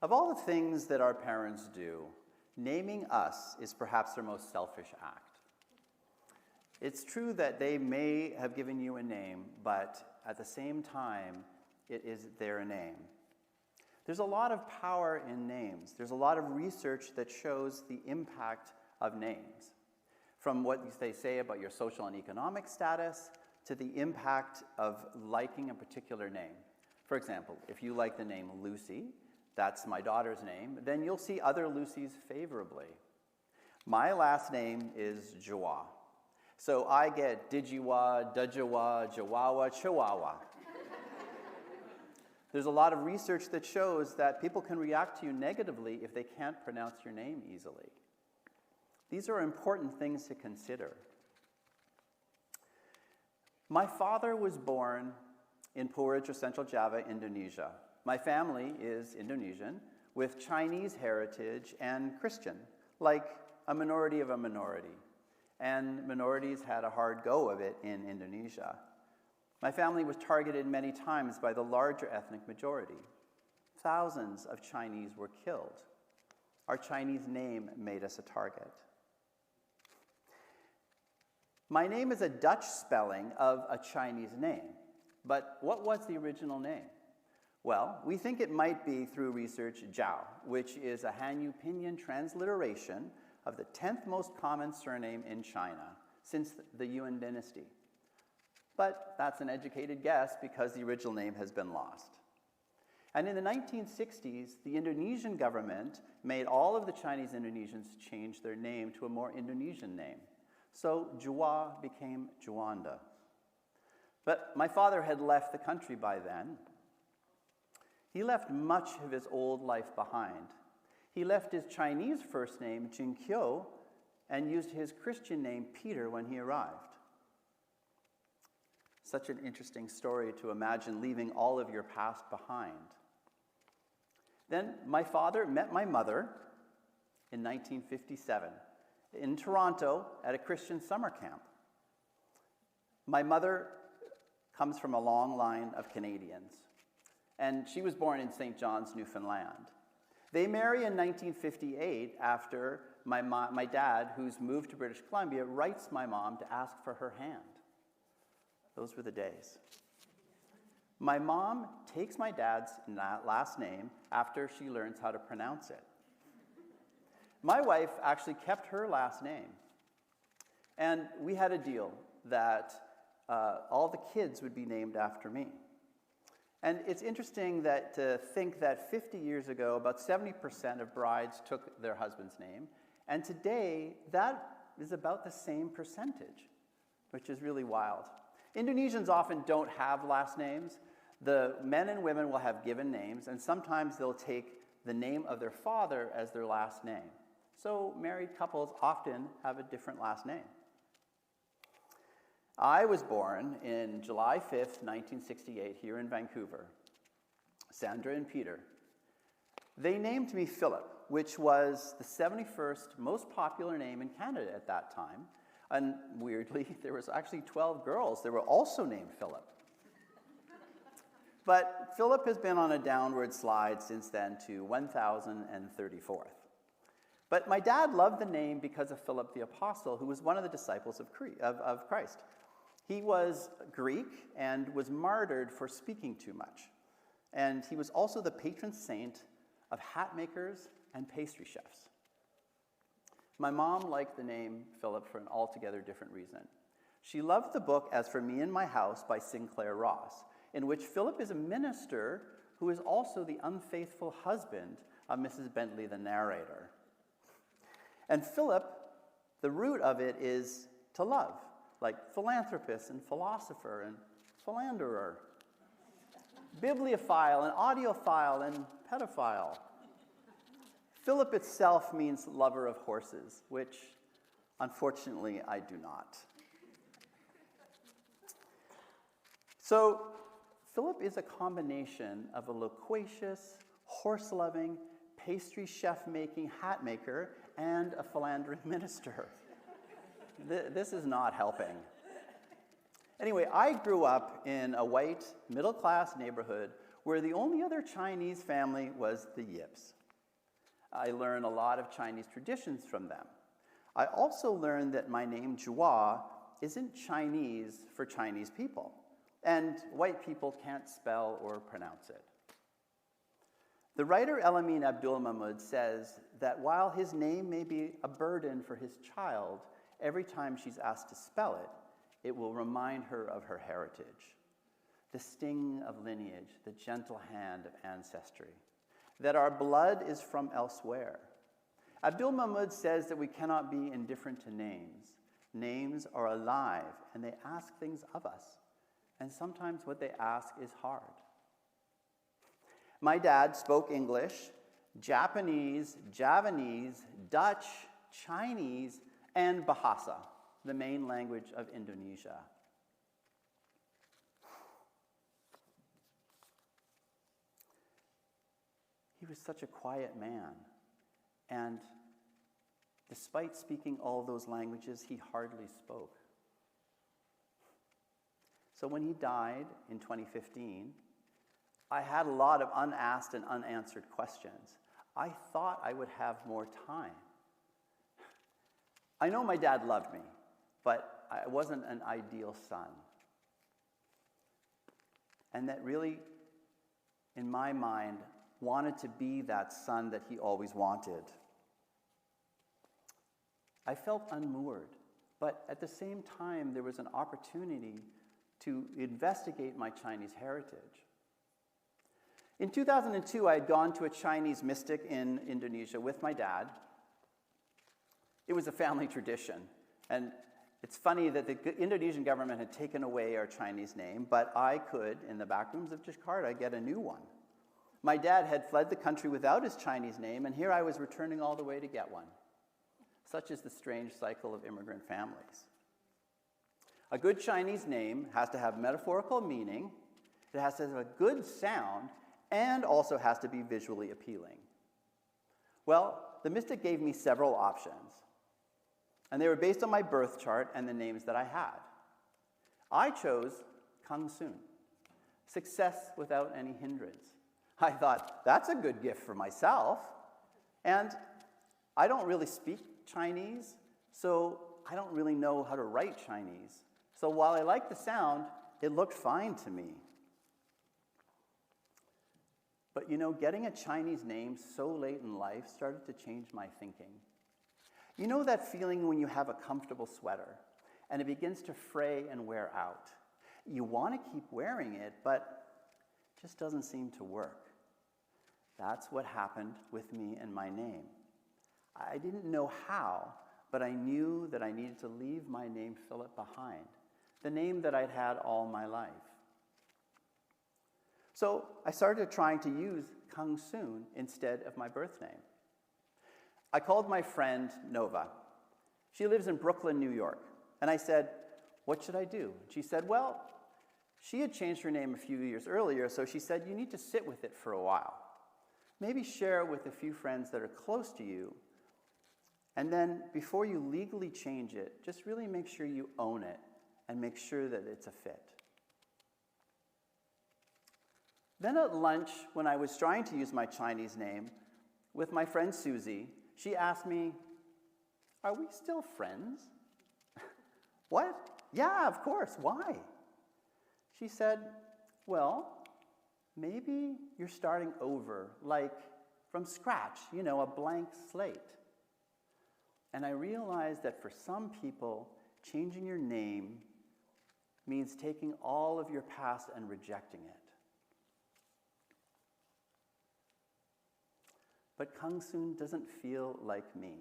Of all the things that our parents do, naming us is perhaps their most selfish act. It's true that they may have given you a name, but at the same time, it is their name. There's a lot of power in names. There's a lot of research that shows the impact of names, from what they say about your social and economic status to the impact of liking a particular name. For example, if you like the name Lucy, that's my daughter's name, then you'll see other Lucys favorably. My last name is Djwa, so I get Djwa, Djwa, Jawawa, Chihuahua. There's a lot of research that shows that people can react to you negatively if they can't pronounce your name easily. These are important things to consider. My father was born in Purworejo, Central Java, Indonesia. My family is Indonesian with Chinese heritage and Christian, like a minority of a minority. And minorities had a hard go of it in Indonesia. My family was targeted many times by the larger ethnic majority. Thousands of Chinese were killed. Our Chinese name made us a target. My name is a Dutch spelling of a Chinese name, but what was the original name? Well, we think it might be, through research, Djwa, which is a Hanyu Pinyin transliteration of the 10th most common surname in China since the Yuan dynasty. But that's an educated guess because the original name has been lost. And in the 1960s, the Indonesian government made all of the Chinese Indonesians change their name to a more Indonesian name. So Djwa became Djwanda. But my father had left the country by then. He left much of his old life behind. He left his Chinese first name, Jinkyo, and used his Christian name, Peter, when he arrived. Such an interesting story to imagine leaving all of your past behind. Then my father met my mother in 1957 in Toronto at a Christian summer camp. My mother comes from a long line of Canadians, and she was born in St. John's, Newfoundland. They marry in 1958 after my dad, who's moved to British Columbia, writes my mom to ask for her hand. Those were the days. My mom takes my dad's last name after she learns how to pronounce it. My wife actually kept her last name. And we had a deal that all the kids would be named after me. And it's interesting to think that 50 years ago, about 70% of brides took their husband's name. And today, that is about the same percentage, which is really wild. Indonesians often don't have last names. The men and women will have given names, and sometimes they'll take the name of their father as their last name. So married couples often have a different last name. I was born in July 5th, 1968, here in Vancouver. Sandra and Peter. They named me Philip, which was the 71st most popular name in Canada at that time. And weirdly, there was actually 12 girls that were also named Philip. But Philip has been on a downward slide since then to 1,034th. But my dad loved the name because of Philip the Apostle, who was one of the disciples of Christ. He was Greek and was martyred for speaking too much. And he was also the patron saint of hat makers and pastry chefs. My mom liked the name Philip for an altogether different reason. She loved the book As for Me and My House by Sinclair Ross, in which Philip is a minister who is also the unfaithful husband of Mrs. Bentley, the narrator. And Philip, the root of it is to love, like philanthropist and philosopher and philanderer, bibliophile and audiophile and pedophile. Philip itself means lover of horses, which unfortunately I do not. So Philip is a combination of a loquacious, horse-loving, pastry chef-making hat maker and a philandering minister. This is not helping. Anyway, I grew up in a white, middle-class neighborhood where the only other Chinese family was the Yips. I learned a lot of Chinese traditions from them. I also learned that my name, Djwa, isn't Chinese for Chinese people, and white people can't spell or pronounce it. The writer Elamin Abdul Mahmoud says that while his name may be a burden for his child, every time she's asked to spell it, it will remind her of her heritage, the sting of lineage, the gentle hand of ancestry, that our blood is from elsewhere. Abdul Mahmoud says that we cannot be indifferent to names. Names are alive, and they ask things of us, and sometimes what they ask is hard. My dad spoke English, Japanese, Javanese, Dutch, Chinese, and Bahasa, the main language of Indonesia. He was such a quiet man, and despite speaking all those languages, he hardly spoke. So when he died in 2015, I had a lot of unasked and unanswered questions. I thought I would have more time. I know my dad loved me, but I wasn't an ideal son. And that really, in my mind, wanted to be that son that he always wanted. I felt unmoored, but at the same time, there was an opportunity to investigate my Chinese heritage. In 2002, I had gone to a Chinese mystic in Indonesia with my dad. It was a family tradition, and it's funny that the Indonesian government had taken away our Chinese name, but I could, in the back rooms of Jakarta, get a new one. My dad had fled the country without his Chinese name, and here I was returning all the way to get one. Such is the strange cycle of immigrant families. A good Chinese name has to have metaphorical meaning, it has to have a good sound, and also has to be visually appealing. Well, the mystic gave me several options, and they were based on my birth chart and the names that I had. I chose Kang Soon, success without any hindrance. I thought, that's a good gift for myself, and I don't really speak Chinese, so I don't really know how to write Chinese. So while I liked the sound, it looked fine to me. But you know, getting a Chinese name so late in life started to change my thinking. You know that feeling when you have a comfortable sweater and it begins to fray and wear out? You want to keep wearing it, but it just doesn't seem to work. That's what happened with me and my name. I didn't know how, but I knew that I needed to leave my name Philip behind, the name that I'd had all my life. So I started trying to use Kang Soon instead of my birth name. I called my friend Nova. She lives in Brooklyn, New York. And I said, what should I do? She said, well, she had changed her name a few years earlier, so she said, you need to sit with it for a while. Maybe share it with a few friends that are close to you. And then before you legally change it, just really make sure you own it and make sure that it's a fit. Then at lunch, when I was trying to use my Chinese name, with my friend Susie, she asked me, are we still friends? What? Yeah, of course. Why? She said, well, maybe you're starting over, like from scratch, you know, a blank slate. And I realized that for some people, changing your name means taking all of your past and rejecting it. But Kang Soon doesn't feel like me.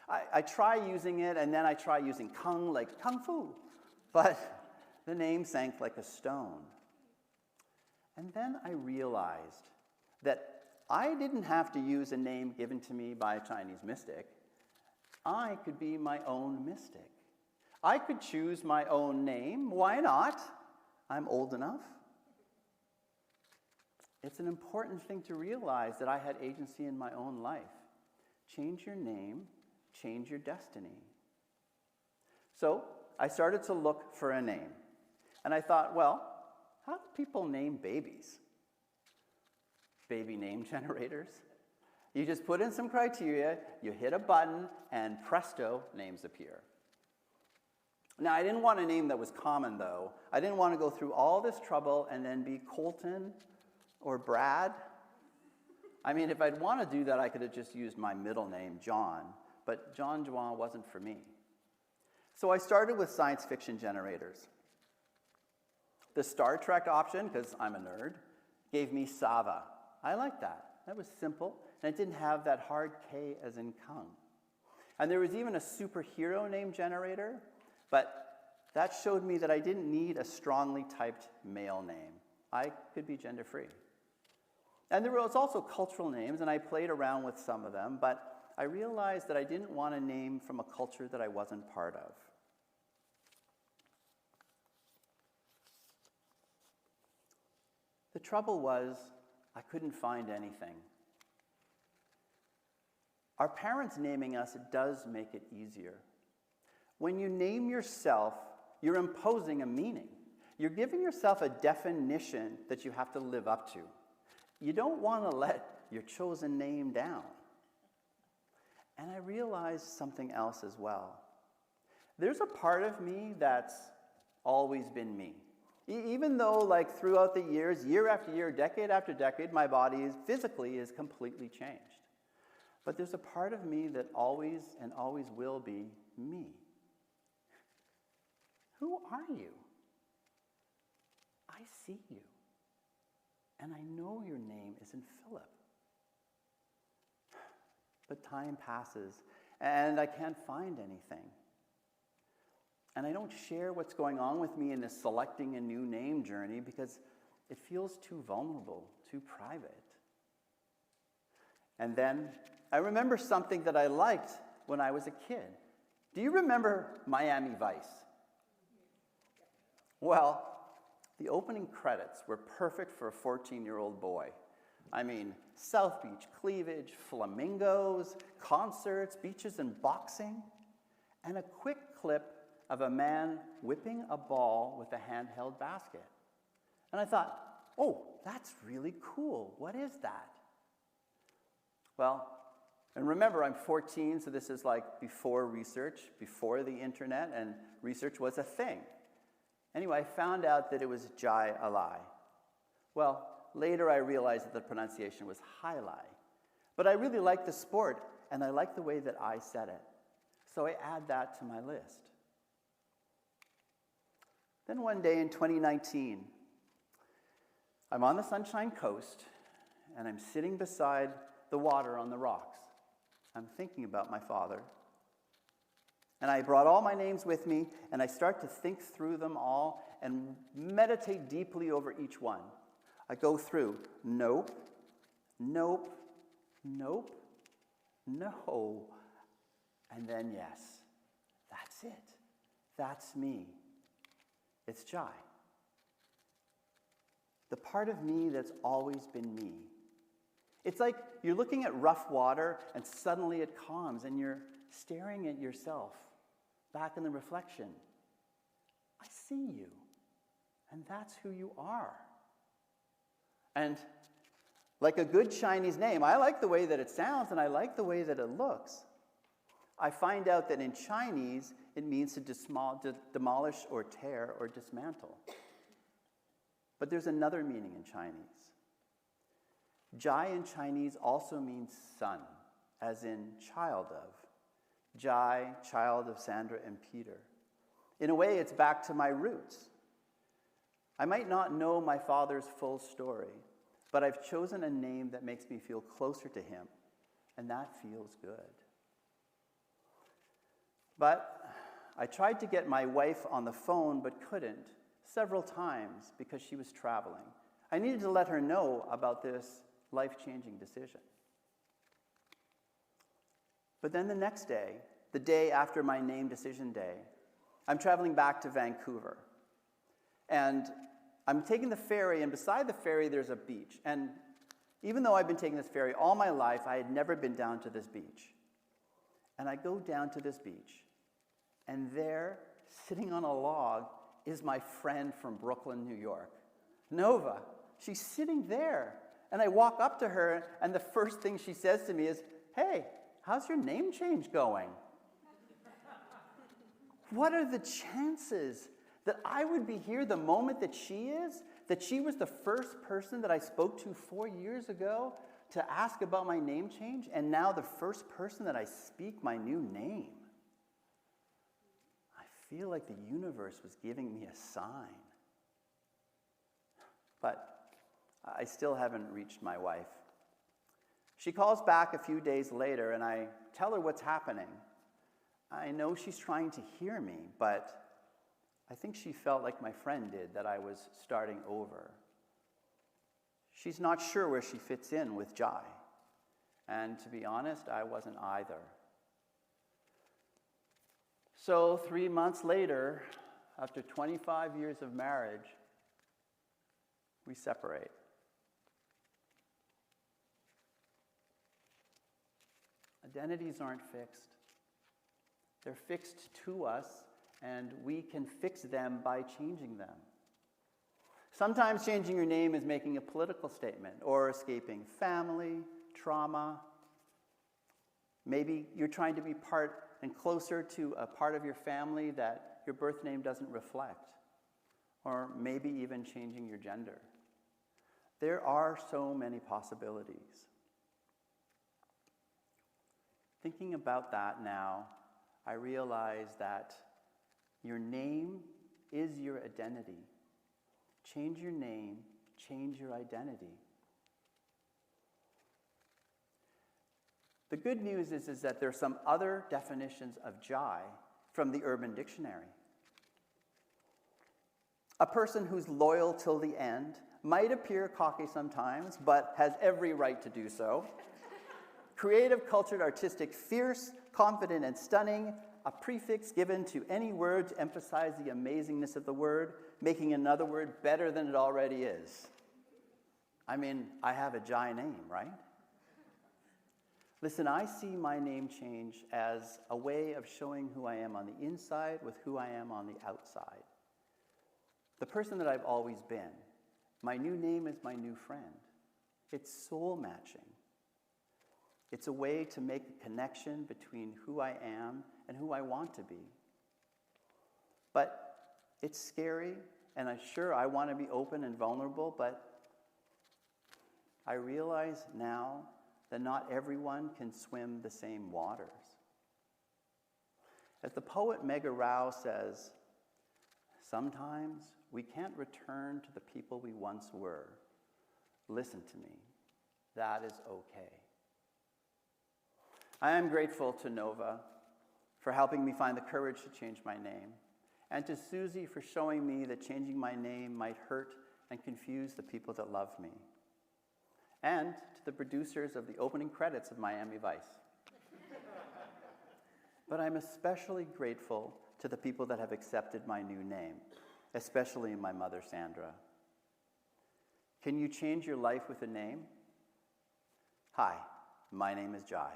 I try using it, and then I try using Kang like Kung Fu, but the name sank like a stone. And then I realized that I didn't have to use a name given to me by a Chinese mystic. I could be my own mystic. I could choose my own name. Why not? I'm old enough. It's an important thing to realize that I had agency in my own life. Change your name, change your destiny. So I started to look for a name. And I thought, well, how do people name babies? baby name generators. You just put in some criteria, you hit a button, and presto, names appear. Now, I didn't want a name that was common, though. I didn't want to go through all this trouble and then be Colton or Brad. I mean, if I'd want to do that, I could have just used my middle name, John. But John Djwa wasn't for me. So I started with science fiction generators. The Star Trek option, because I'm a nerd, gave me Sava. I liked that. That was simple, and it didn't have that hard K as in Kung. And there was even a superhero name generator, but that showed me that I didn't need a strongly typed male name. I could be gender-free. And there was also cultural names, and I played around with some of them, but I realized that I didn't want a name from a culture that I wasn't part of. The trouble was, I couldn't find anything. Our parents naming us, it does make it easier. When you name yourself, you're imposing a meaning. You're giving yourself a definition that you have to live up to. You don't want to let your chosen name down. And I realized something else as well. There's a part of me that's always been me. Even though, like, throughout the years, year after year, decade after decade, my body physically is completely changed. But there's a part of me that always and always will be me. Who are you? I see you. And I know your name isn't Philip. But time passes, and I can't find anything. And I don't share what's going on with me in this selecting a new name journey because it feels too vulnerable, too private. And then I remember something that I liked when I was a kid. Do you remember Miami Vice? Well, the opening credits were perfect for a 14-year-old boy. I mean, South Beach cleavage, flamingos, concerts, beaches and boxing, and a quick clip of a man whipping a ball with a handheld basket. And I thought, oh, that's really cool. What is that? Well, and remember, I'm 14, so this is like before research, before the internet, and research was a thing. Anyway, I found out that it was Djwa. Well, later I realized that the pronunciation was Highlight. But I really liked the sport, and I liked the way that I said it. So I add that to my list. Then one day in 2019, I'm on the Sunshine Coast, and I'm sitting beside the water on the rocks. I'm thinking about my father. And I brought all my names with me, and I start to think through them all and meditate deeply over each one. I go through, nope, nope, nope, no, and then yes, that's it. That's me. It's Djwa. The part of me that's always been me. It's like you're looking at rough water and suddenly it calms and you're staring at yourself back in the reflection. I see you, and that's who you are. And like a good Chinese name, I like the way that it sounds and I like the way that it looks. I find out that in Chinese, it means to demolish or tear or dismantle. But there's another meaning in Chinese. Djwa in Chinese also means son, as in child of. Djwa, child of Sandra and Peter. In a way, it's back to my roots. I might not know my father's full story, but I've chosen a name that makes me feel closer to him, and that feels good. But I tried to get my wife on the phone, but couldn't, several times, because she was traveling. I needed to let her know about this life-changing decision. But then the next day, the day after my name decision day, I'm traveling back to Vancouver. And I'm taking the ferry, and beside the ferry, there's a beach. And even though I've been taking this ferry all my life, I had never been down to this beach. And I go down to this beach, and there, sitting on a log, is my friend from Brooklyn, New York, Nova. She's sitting there. And I walk up to her, and the first thing she says to me is, "Hey, how's your name change going?" What are the chances that I would be here the moment that she is, that she was the first person that I spoke to 4 years ago to ask about my name change, and now the first person that I speak my new name? I feel like the universe was giving me a sign. But I still haven't reached my wife. She calls back a few days later, and I tell her what's happening. I know she's trying to hear me, but I think she felt like my friend did, that I was starting over. She's not sure where she fits in with Djwa. And to be honest, I wasn't either. So 3 months later, after 25 years of marriage, we separate. Identities aren't fixed. They're fixed to us, and we can fix them by changing them. Sometimes changing your name is making a political statement or escaping family, trauma. Maybe you're trying to be part and closer to a part of your family that your birth name doesn't reflect. Or maybe even changing your gender. There are so many possibilities. Thinking about that now, I realize that your name is your identity. Change your name, change your identity. The good news is that there are some other definitions of Djwa from the Urban Dictionary. A person who's loyal till the end, might appear cocky sometimes, but has every right to do so. Creative, cultured, artistic, fierce, confident, and stunning, a prefix given to any word to emphasize the amazingness of the word, making another word better than it already is. I mean, I have a Djwa name, right? Listen, I see my name change as a way of showing who I am on the inside with who I am on the outside. The person that I've always been. My new name is my new friend. It's soul matching. It's a way to make a connection between who I am and who I want to be. But it's scary, and I'm sure I want to be open and vulnerable, but I realize now that not everyone can swim the same waters. As the poet Mega Rao says, sometimes we can't return to the people we once were. Listen to me. That is okay. I am grateful to Nova for helping me find the courage to change my name, and to Susie for showing me that changing my name might hurt and confuse the people that love me, and to the producers of the opening credits of Miami Vice. But I'm especially grateful to the people that have accepted my new name, especially my mother, Sandra. Can you change your life with a name? Hi, my name is Djwa.